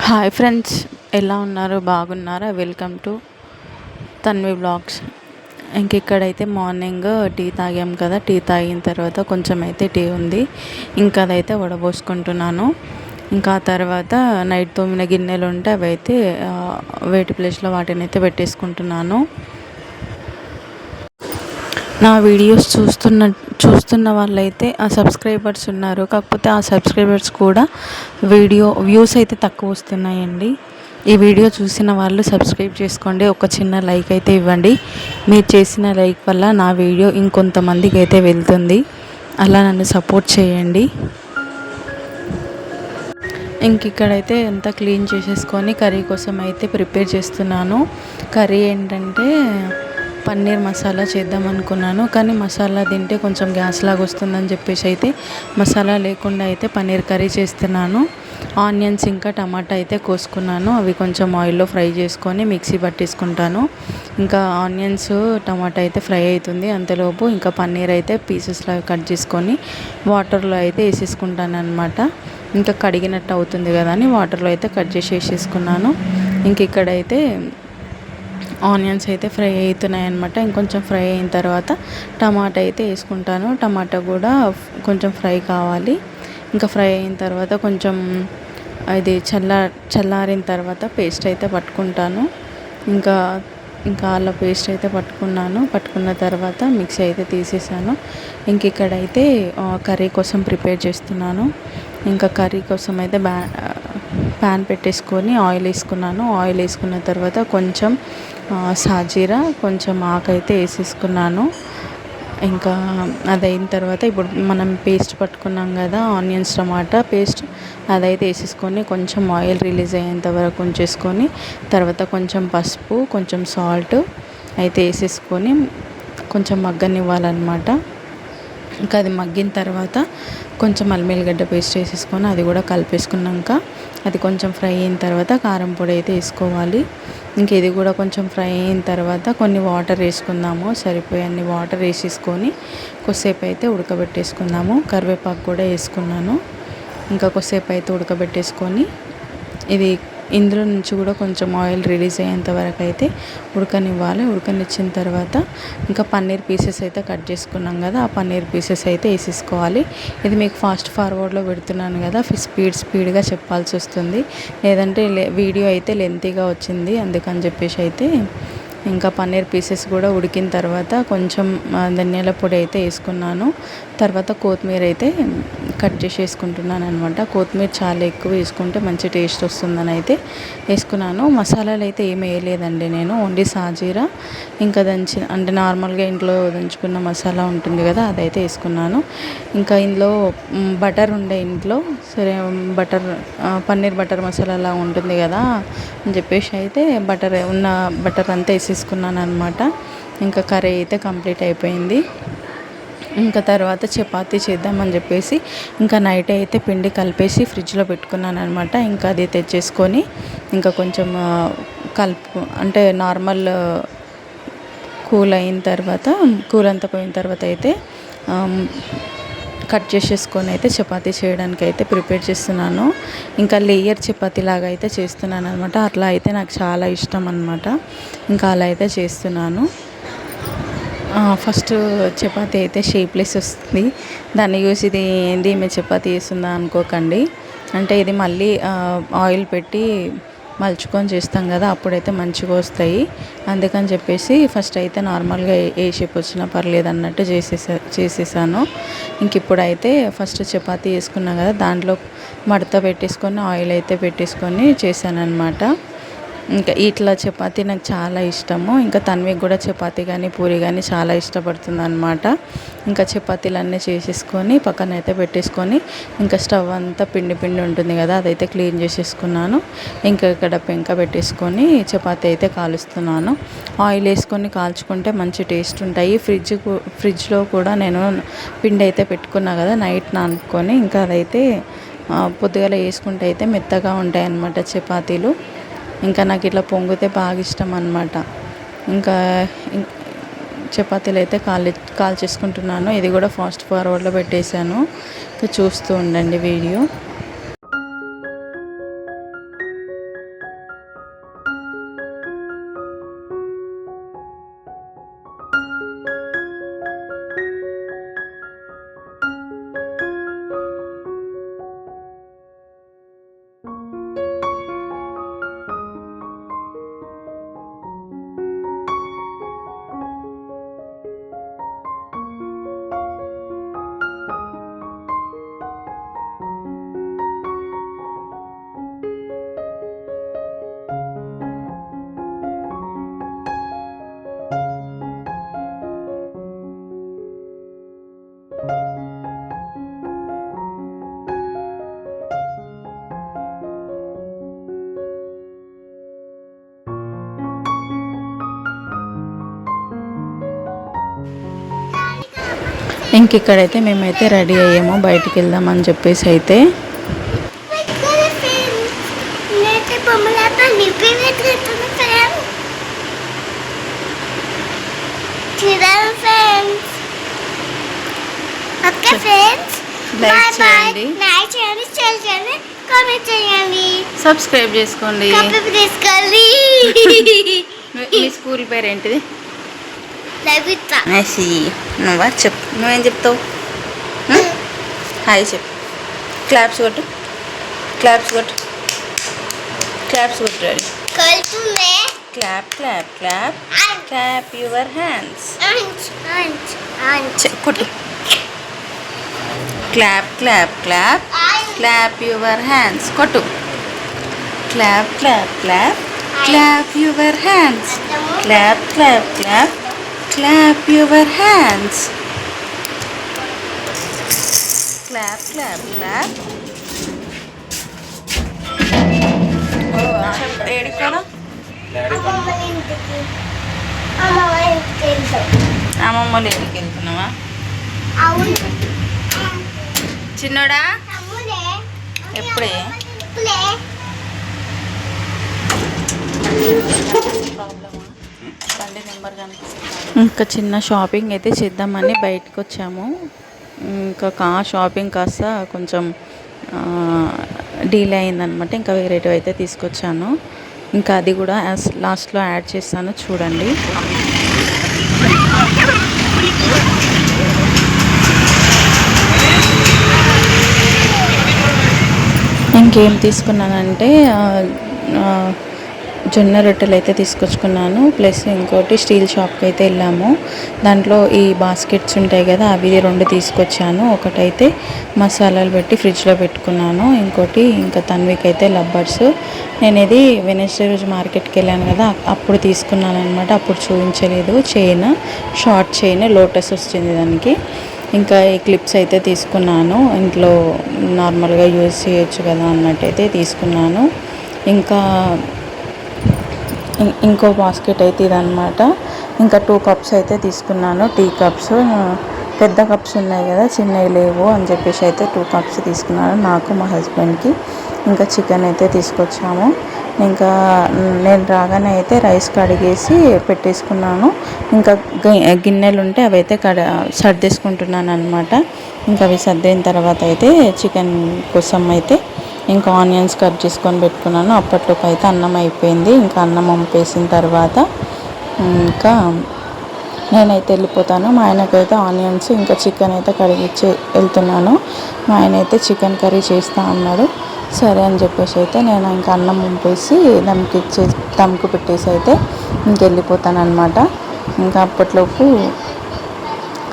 Hi friends, ఎలా ఉన్నారు? బాగున్నారా? Welcome to Tanvi blogs. ఇక్కడైతే మార్నింగ్ టీ తాగాం కదా, టీ తాగిన తర్వాత కొంచెం అయితే టీ ఉంది, ఇంకా అదైతే వడబోసుకుంటున్నాను. ఇంకా ఆ తర్వాత నైట్ తోమిన గిన్నెలు ఉంటే అవి అయితే వేటి ప్లేస్లో వాటిని అయితే పెట్టేసుకుంటున్నాను. నా వీడియోస్ చూస్తున్న వాళ్ళైతే ఆ సబ్స్క్రైబర్స్ ఉన్నారు, కాకపోతే ఆ సబ్స్క్రైబర్స్ కూడా వ్యూస్ అయితే తక్కువ వస్తున్నాయండి. ఈ వీడియో చూసిన వాళ్ళు సబ్స్క్రైబ్ చేసుకోండి, ఒక చిన్న లైక్ అయితే ఇవ్వండి. మీరు చేసిన లైక్ వల్ల నా వీడియో ఇంకొంతమందికి అయితే వెళ్తుంది, అలా నన్ను సపోర్ట్ చేయండి. ఇక్కడైతే అంతా క్లీన్ చేసేసుకొని కర్రీ కోసం అయితే ప్రిపేర్ చేస్తున్నాను. కర్రీ ఏంటంటే పన్నీర్ మసాలా చేద్దాం అనుకున్నాను, కానీ మసాలా తింటే కొంచెం గ్యాస్ లాగా వస్తుందని చెప్పేసి అయితే మసాలా లేకుండా అయితే పన్నీర్ కర్రీ చేస్తున్నాను. ఆనియన్స్ ఇంకా టమాటా అయితే కోసుకున్నాను, అవి కొంచెం ఆయిల్లో ఫ్రై చేసుకొని మిక్సీ పట్టేసుకుంటాను. ఇంకా ఆనియన్స్ టమాటా అయితే ఫ్రై అవుతుంది, అంతలోపు ఇంకా పన్నీర్ అయితే పీసెస్లా కట్ చేసుకొని వాటర్లో అయితే వేసేసుకుంటాను అనమాట. ఇంకా కడిగినట్టు అవుతుంది కదా అని వాటర్లో అయితే కట్ చేసి వేసేసుకున్నాను. ఇక్కడైతే ఆనియన్స్ అయితే ఫ్రై అవుతున్నాయి అనమాట. ఇంకొంచెం ఫ్రై అయిన తర్వాత టమాటా అయితే వేసుకుంటాను. టమాటా కూడా కొంచెం ఫ్రై కావాలి. ఇంకా ఫ్రై అయిన తర్వాత కొంచెం ఇది చల్లారిన తర్వాత పేస్ట్ అయితే పట్టుకుంటాను. ఇంకా ఇంకా అలా పేస్ట్ అయితే పట్టుకున్న తర్వాత మిక్సీ అయితే తీసేసాను. ఇక్కడైతే కర్రీ కోసం ప్రిపేర్ చేస్తున్నాను. ఇంకా కర్రీ కోసం అయితే ప్యాన్ పెట్టేసుకొని ఆయిల్ వేసుకున్నాను. ఆయిల్ వేసుకున్న తర్వాత కొంచెం సాజీరా, కొంచెం ఆకైతే వేసేసుకున్నాను. ఇంకా అది అయిన తర్వాత ఇప్పుడు మనం పేస్ట్ పట్టుకున్నాం కదా, ఆనియన్స్ టమాటా పేస్ట్, అదైతే వేసేసుకొని కొంచెం ఆయిల్ రిలీజ్ అయ్యేంత వరకు ఉంచేసుకొని తర్వాత కొంచెం పసుపు, కొంచెం సాల్ట్ అయితే వేసేసుకొని కొంచెం మగ్గనివ్వాలన్నమాట. ఇంకా అది మగ్గిన తర్వాత కొంచెం అల్లం పేస్ట్ వేసేసుకొని అది కూడా కలిపేసుకున్నాక అది కొంచెం ఫ్రై అయిన తర్వాత కారం పొడి అయితే వేసుకోవాలి. ఇది కూడా కొంచెం ఫ్రై అయిన తర్వాత కొన్ని వాటర్ వేసుకుందాము, సరిపోయే వాటర్ వేసేసుకొని కొద్దిసేపు అయితే ఉడకబెట్టేసుకుందాము. కరివేపాకు కూడా వేసుకున్నాను. ఇంకా కొద్దిసేపు అయితే ఉడకబెట్టేసుకొని ఇందులో నుంచి కూడా కొంచెం ఆయిల్ రిలీజ్ అయ్యేంత వరకు అయితే ఉడకనివ్వాలి. ఉడకనిచ్చిన తర్వాత ఇంకా పన్నీర్ పీసెస్ అయితే కట్ చేసుకున్నాం కదా, ఆ పన్నీర్ పీసెస్ అయితే వేసేసుకోవాలి. ఇది మీకు ఫాస్ట్ ఫార్వర్డ్లో పెడుతున్నాను కదా, స్పీడ్గా చెప్పాల్సి వస్తుంది, లేదంటే వీడియో అయితే లెంతీగా వచ్చింది, అందుకని చెప్పేసి అయితే ఇంకా పన్నీర్ పీసెస్ కూడా ఉడికిన తర్వాత కొంచెం ధనియాల పొడి అయితే వేసుకున్నాను. తర్వాత కొత్తిమీర అయితే కట్ చేసి వేసుకుంటున్నాను అనమాట. కొత్తిమీర చాలా ఎక్కువ వేసుకుంటే మంచి టేస్ట్ వస్తుందని అయితే వేసుకున్నాను. మసాలాలు అయితే ఏమి వేయలేదండి నేను, ఓన్లీ సాజీరా ఇంకా అంటే నార్మల్గా ఇంట్లో దంచుకున్న మసాలా ఉంటుంది కదా, అదైతే వేసుకున్నాను. ఇంకా ఇందులో బటర్ ఉండే ఇంట్లో, సరే పన్నీర్ బటర్ మసాలా అలా ఉంటుంది కదా అని చెప్పేసి అయితే బటర్ అంతా వేసేసుకున్నాను అనమాట. ఇంకా కర్రీ అయితే కంప్లీట్ అయిపోయింది. ఇంకా తర్వాత చపాతీ చేద్దామని చెప్పేసి ఇంకా నైట్ అయితే పిండి కలిపేసి ఫ్రిడ్జ్లో పెట్టుకున్నాను అనమాట. ఇంకా అది తెచ్చేసుకొని ఇంకా కొంచెం అంటే నార్మల్ కూల్ అంతా పోయిన తర్వాత అయితే కట్ చేసేసుకొని అయితే చపాతీ చేయడానికి అయితే ప్రిపేర్ చేస్తున్నాను. ఇంకా లేయర్ చపాతీ లాగా అయితే చేస్తున్నాను అనమాట. అట్లా అయితే నాకు చాలా ఇష్టం అనమాట. ఇంకా అలా అయితే చేస్తున్నాను. ఫస్ట్ చపాతీ అయితే షేప్లెస్ వస్తుంది, దాన్ని చూసి ఇది ఏంది ఈమె చపాతీ చేస్తుందా అనుకోకండి. అంటే ఇది మళ్ళీ ఆయిల్ పెట్టి మలుచుకొని చేస్తాం కదా, అప్పుడైతే మంచిగా వస్తాయి. అందుకని చెప్పేసి ఫస్ట్ అయితే నార్మల్గా ఏ షేప్ వచ్చినా పర్లేదు అన్నట్టు చేసేసాను. ఇప్పుడైతే ఫస్ట్ చపాతీ వేసుకున్నాం కదా, దాంట్లో మడత పెట్టేసుకొని ఆయిల్ అయితే పెట్టేసుకొని చేశాను అనమాట. ఇంకా ఇట్లా చపాతీ నాకు చాలా ఇష్టము. ఇంకా తన్వికి కూడా చపాతీ కానీ పూరి కానీ చాలా ఇష్టపడుతుంది అనమాట. ఇంకా చపాతీలన్నీ చేసేసుకొని పక్కన అయితే పెట్టేసుకొని ఇంకా స్టవ్ అంతా పిండి ఉంటుంది కదా, అదైతే క్లీన్ చేసేసుకున్నాను. ఇంకా ఇక్కడ పెంక పెట్టేసుకొని చపాతీ అయితే కాలుస్తున్నాను. ఆయిల్ వేసుకొని కాల్చుకుంటే మంచి టేస్ట్ ఉంటాయి. ఫ్రిడ్జ్లో కూడా నేను పిండి అయితే పెట్టుకున్నా కదా, నైట్ నానుకొని ఇంకా అదైతే పొద్దుగాల వేసుకుంటే అయితే మెత్తగా ఉంటాయి అన్నమాట చపాతీలు. ఇంకా నాకు ఇట్లా పొంగితే బాగా ఇష్టం అనమాట. ఇంకా చపాతీలు అయితే కాల్చేసుకుంటున్నాను. ఇది కూడా ఫాస్ట్ ఫార్వర్డ్లో పెట్టేశాను, చూస్తూ ఉండండి వీడియో. ఇంక ఇక్కడైతే మేమైతే రెడీ అయ్యాము బయటికి వెళ్దామని చెప్పేసి అయితే. లైక్ చేయండి, కామెంట్ చేయండి, సబ్స్క్రైబ్ చేసుకోండి. మీ స్కూల్ పేరు ఏంటిది? నువ్వా చెప్పు, నువ్వేం చెప్తావు? హాయ్ చెప్పు. క్లాప్స్ కొట్టు, క్లాప్స్ కొట్టు, క్లాప్స్ కొట్టు. Ready? Clap clap clap clap your hands. కొట్టు. Clap clap clap clap your hands. కొట్టు. Clap clap clap clap your hands. Clap clap clap clap your hands. Clap clap clap. ఏడి కదా అమ్మమ్మ ఇంటికి వెళ్తున్నావా? చిన్నోడా ఎప్పుడే? ఇంకా చిన్న షాపింగ్ అయితే చేద్దామని బయటకు వచ్చాము. ఇంకా షాపింగ్ కాస్త కొంచెం డీలే అయిందనమాట. ఇంకా వేరేటివి అయితే తీసుకొచ్చాను. ఇంకా అది కూడా లాస్ట్లో యాడ్ చేస్తాను చూడండి. ఇంకేం తీసుకున్నానంటే జొన్న రొట్టెలు అయితే తీసుకొచ్చుకున్నాను. ప్లస్ ఇంకోటి స్టీల్ షాప్కి అయితే వెళ్ళాము. దాంట్లో ఈ బాస్కెట్స్ ఉంటాయి కదా, అవి 2 తీసుకొచ్చాను. ఒకటైతే మసాలాలు పెట్టి ఫ్రిడ్జ్లో పెట్టుకున్నాను. ఇంకోటి ఇంకా తన్వికి అయితే లబ్బర్స్. నేను ఇది వెనస్డే రోజు మార్కెట్కి వెళ్ళాను కదా, అప్పుడు తీసుకున్నాను అనమాట. అప్పుడు చూపించలేదు. షార్ట్ చైన్ లోటస్ వచ్చింది దానికి. ఇంకా ఈ క్లిప్స్ అయితే తీసుకున్నాను. ఇంట్లో నార్మల్గా యూజ్ చేయొచ్చు కదా అన్నట్టయితే తీసుకున్నాను. ఇంకా ఇంకో బాస్కెట్ అయితే ఇదనమాట. ఇంకా 2 కప్స్ అయితే తీసుకున్నాను. Tea cups. పెద్ద కప్స్ ఉన్నాయి కదా, చిన్నవి లేవు అని చెప్పేసి అయితే 2 కప్స్ తీసుకున్నాను నాకు, మా హస్బెండ్కి. ఇంకా చికెన్ అయితే తీసుకొచ్చాము. ఇంకా నేను రాగానే అయితే రైస్ కడిగేసి పెట్టేసుకున్నాను. ఇంకా గిన్నెలు ఉంటే అవి అయితే సర్దేసుకుంటున్నాను అనమాట. ఇంకా అవి సర్దిన తర్వాత అయితే చికెన్ కోసం అయితే ఇంకా ఆనియన్స్ కట్ చేసుకొని పెట్టుకున్నాను. అప్పట్లోకి అయితే అన్నం అయిపోయింది. ఇంకా అన్నం వంపేసిన తర్వాత ఇంకా నేనైతే వెళ్ళిపోతాను. మా ఆయనకైతే ఆనియన్స్ ఇంకా చికెన్ అయితే కడిగిచ్చి వెళ్తున్నాను. మా ఆయన అయితే చికెన్ కర్రీ చేస్తా అన్నాడు. సరే అని చెప్పేసి అయితే నేను ఇంకా అన్నం వంపేసి దమ్కు పెట్టేసి అయితే ఇంకెళ్ళిపోతాను అనమాట. ఇంకా అప్పట్లోపు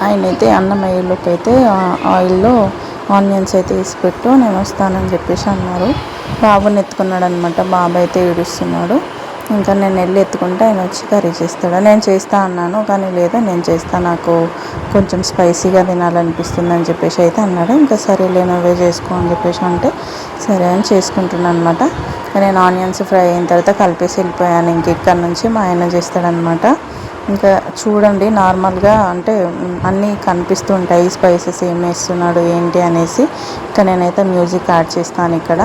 ఆయన అయితే అన్నం అయ్యేలోపు అయితే ఆయిల్లో ఆనియన్స్ అయితే వేసి పెట్టు, నేను వస్తానని చెప్పేసి అన్నారు. బాబుని ఎత్తుకున్నాడు అనమాట. బాబు అయితే ఏడుస్తున్నాడు. ఇంకా నేను వెళ్ళి ఎత్తుకుంటే ఆయన వచ్చి కర్రీ చేస్తాడు. నేను చేస్తా అన్నాను, కానీ లేదా నేను చేస్తా, నాకు కొంచెం స్పైసీగా తినాలనిపిస్తుంది అని చెప్పేసి అయితే అన్నాడు. ఇంకా సరేలే నువ్వే చేసుకో అని చెప్పేసి అంటే సరే అని చేసుకుంటున్నాను అనమాట. నేను ఆనియన్స్ ఫ్రై అయిన తర్వాత కలిపేసి వెళ్ళిపోయాను. ఇంక ఇక్కడ నుంచి మా ఆయన చేస్తాడనమాట. ఇంకా చూడండి, నార్మల్గా అంటే అన్నీ కనిపిస్తుంటాయి స్పైసెస్ ఏం వేస్తున్నాడు ఏంటి అనేసి. ఇంకా నేనైతే మ్యూజిక్ యాడ్ చేస్తాను ఇక్కడ.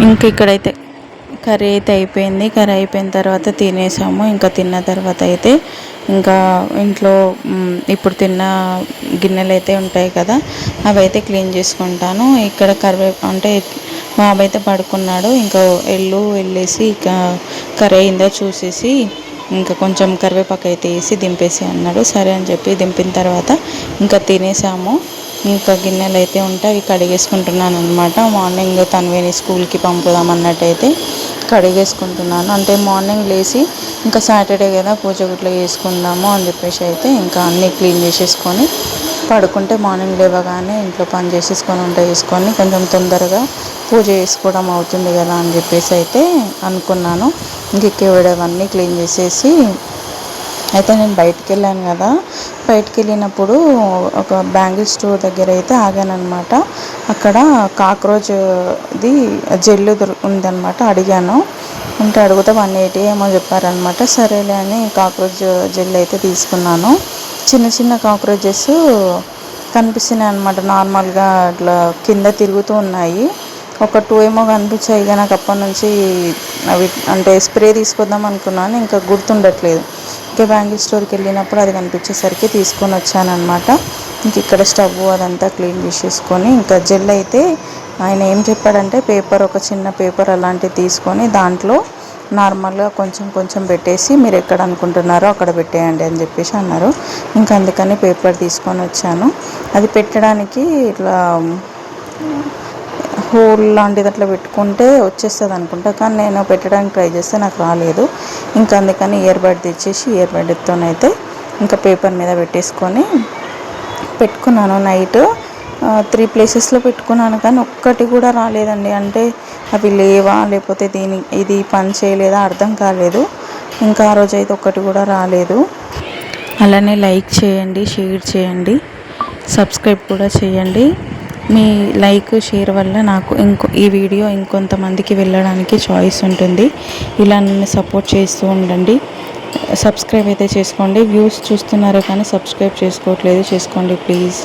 ఇంక ఇక్కడైతే కర్రీ అయితే అయిపోయింది. కర్రీ అయిపోయిన తర్వాత తినేసాము. ఇంకా తిన్న తర్వాత అయితే ఇంకా ఇంట్లో ఇప్పుడు తిన్న గిన్నెలు అయితే ఉంటాయి కదా, అవి అయితే క్లీన్ చేసుకుంటాను. ఇక్కడ అంటే బాబు అయితే పడుకున్నాడు. ఇంకా వెళ్ళేసి ఇక కర్రీ అయిందో చూసేసి ఇంకా కొంచెం కరివేపాకు అయితే వేసి దింపేసి అన్నాడు. సరే అని చెప్పి దింపిన తర్వాత ఇంకా తినేసాము. ఇంకా గిన్నెలు అయితే ఉంటే అవి కడిగేసుకుంటున్నాను అనమాట. మార్నింగ్ తన్విని స్కూల్కి పంపుదాం అన్నట్టయితే కడిగేసుకుంటున్నాను. అంటే మార్నింగ్ లేచి ఇంకా సాటర్డే కదా పూజ గుట్లా చేసుకుందాము అని చెప్పేసి అయితే ఇంకా అన్నీ క్లీన్ చేసేసుకొని పడుకుంటే మార్నింగ్ లేవగానే ఇంట్లో పని చేసేసుకొని వంట చేసుకొని కొంచెం తొందరగా పూజ చేసుకోవడం అవుతుంది కదా అని చెప్పేసి అయితే అనుకున్నాను. ఇంకెక్కడవన్నీ క్లీన్ చేసేసి అయితే నేను బయటికి వెళ్ళాను కదా, బయటికి వెళ్ళినప్పుడు ఒక బ్యాంగిల్ స్టోర్ దగ్గర అయితే ఆగానమాట. అక్కడ కాక్రోచ్ది జెల్ ఉందన్నమాట. అడిగాను, ఉంటే అడిగితే 180 ఏమో చెప్పారనమాట. సరేలే అని కాక్రోచ్ జెల్ అయితే తీసుకున్నాను. చిన్న చిన్న కాక్రోచెస్ కనిపిస్తున్నాయి అనమాట. నార్మల్గా అట్లా కింద తిరుగుతూ ఉన్నాయి. ఒక 2 ఏమో కనిపించాయి. ఇక నాకు అప్పటి నుంచి అవి అంటే స్ప్రే తీసుకొద్దాం అనుకున్నాను, ఇంకా గుర్తుండట్లేదు. ఇంకా బ్యాంగిల్ స్టోర్కి వెళ్ళినప్పుడు అది కనిపించేసరికి తీసుకొని వచ్చానమాట. ఇంక ఇక్కడ స్టవ్ అదంతా క్లీన్ చేసేసుకొని ఇంకా జెల్ అయితే ఆయన ఏం చెప్పాడంటే ఒక చిన్న పేపర్ అలాంటివి తీసుకొని దాంట్లో నార్మల్గా కొంచెం కొంచెం పెట్టేసి మీరు ఎక్కడ అనుకుంటున్నారో అక్కడ పెట్టేయండి అని చెప్పేసి అన్నారు. ఇంకా అందుకని పేపర్ తీసుకొని వచ్చాను. అది పెట్టడానికి ఇట్లా హోల్ లాంటిది అట్లా పెట్టుకుంటే వచ్చేస్తుంది అనుకుంటా, కానీ నేను పెట్టడానికి ట్రై చేస్తే నాకు రాలేదు. ఇంకా అందుకని ఇయర్ బడ్ తెచ్చేసి ఇయర్ బడ్తోనైతే ఇంకా పేపర్ మీద పెట్టేసుకొని పెట్టుకున్నాను. నైట్ 3 ప్లేసెస్లో పెట్టుకున్నాను, కానీ ఒక్కటి కూడా రాలేదండి. అంటే అవి లేవా లేకపోతే ఇది పని చేయలేదా అర్థం కాలేదు. ఇంకా ఆ రోజు అయితే ఒక్కటి కూడా రాలేదు. అలానే లైక్ చేయండి, షేర్ చేయండి, సబ్స్క్రైబ్ కూడా చేయండి. మీ లైక్ షేర్ వల్ల నాకు ఈ వీడియో ఇంకొంతమందికి వెళ్ళడానికి చాయిస్ ఉంటుంది. ఇలా నన్ను సపోర్ట్ చేస్తూ ఉండండి. సబ్స్క్రైబ్ అయితే చేసుకోండి. వ్యూస్ చూస్తున్నారు కానీ సబ్స్క్రైబ్ చేసుకోవట్లేదు, చేసుకోండి ప్లీజ్.